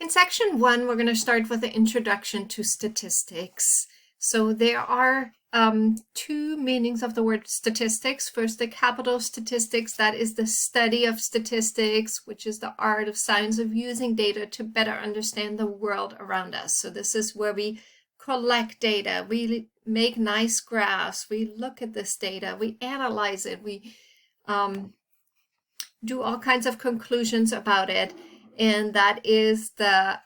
In section 1, we're going to start with the introduction to statistics. So there are two meanings of the word statistics. First, the capital statistics, that is the study of statistics, which is the art of science of using data to better understand the world around us. So this is where we collect data, we make nice graphs, we look at this data, we analyze it, we do all kinds of conclusions about it. And that is the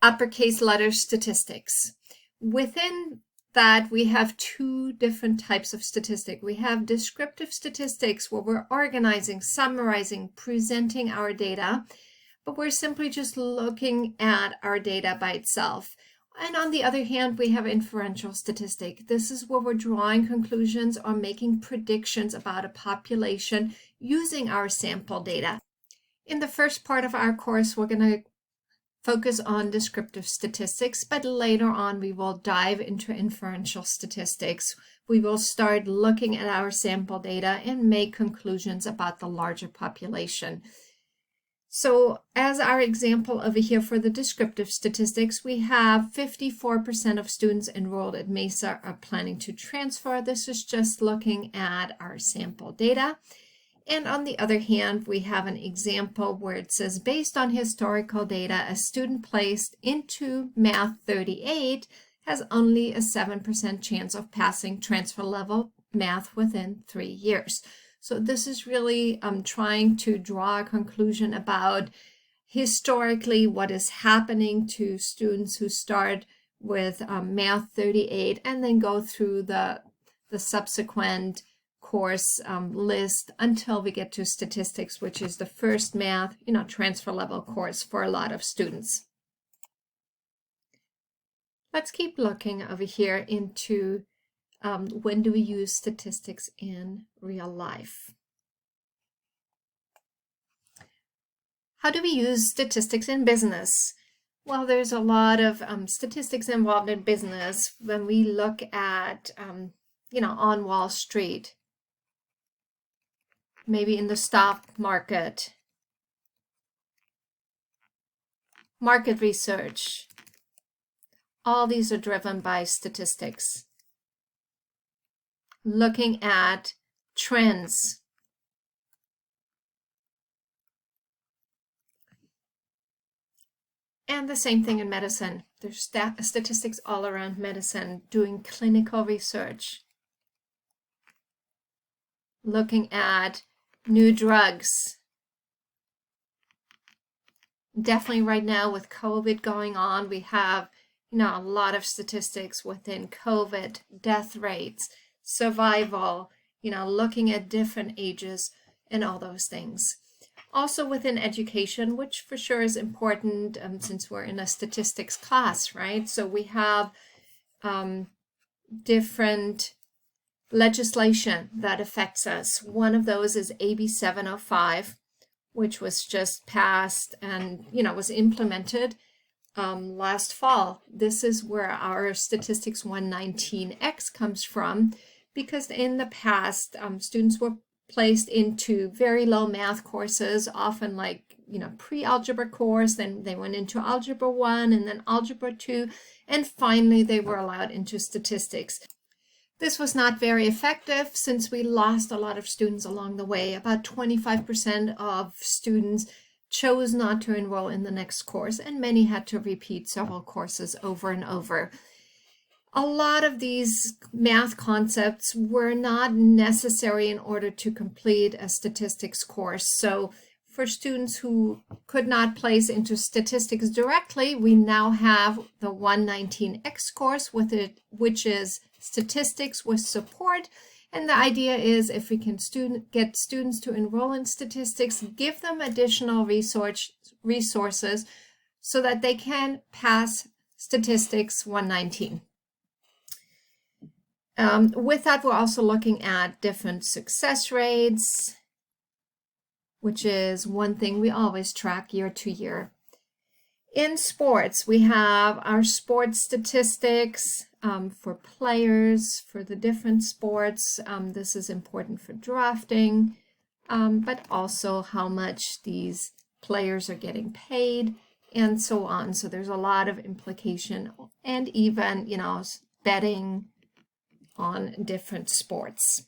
uppercase letter statistics. Within that, we have two different types of statistics. We have descriptive statistics, where we're organizing, summarizing, presenting our data, but we're simply just looking at our data by itself. And on the other hand, we have inferential statistic. This is where we're drawing conclusions or making predictions about a population using our sample data. In the first part of our course, we're going to focus on descriptive statistics, but later on we will dive into inferential statistics. We will start looking at our sample data and make conclusions about the larger population. So as our example over here for the descriptive statistics, we have 54% of students enrolled at Mesa are planning to transfer. This is just looking at our sample data. And on the other hand, we have an example where it says, based on historical data, a student placed into Math 38 has only a 7% chance of passing transfer level math within 3 years. So this is really trying to draw a conclusion about historically what is happening to students who start with Math 38 and then go through the subsequent course list until we get to statistics, which is the first math, transfer level course for a lot of students. Let's keep looking over here into when do we use statistics in real life? How do we use statistics in business? Well, there's a lot of statistics involved in business when we look at, on Wall Street, maybe in the stock market, market research. All these are driven by statistics. Looking at trends. And the same thing in medicine. There's statistics all around medicine, doing clinical research. Looking at new drugs. Definitely right now with COVID going on, we have, a lot of statistics within COVID, death rates, survival, looking at different ages and all those things. Also within education, which for sure is important since we're in a statistics class, right? So we have different legislation that affects us. One of those is AB 705, which was just passed and, was implemented last fall. This is where our Statistics 119X comes from, because in the past, students were placed into very low math courses, often like, pre-algebra course, then they went into Algebra 1 and then Algebra 2, and finally they were allowed into statistics. This was not very effective since we lost a lot of students along the way. About 25% of students chose not to enroll in the next course, and many had to repeat several courses over and over. A lot of these math concepts were not necessary in order to complete a statistics course. So for students who could not place into statistics directly, we now have the 119X course with it, which is statistics with support. And the idea is if we can get students to enroll in statistics, give them additional resources so that they can pass Statistics 119. With that, we're also looking at different success rates, which is one thing we always track year to year. In sports, we have our sports statistics for players, for the different sports. This is important for drafting, but also how much these players are getting paid. and so on. So there's a lot of implication, and even, betting on different sports.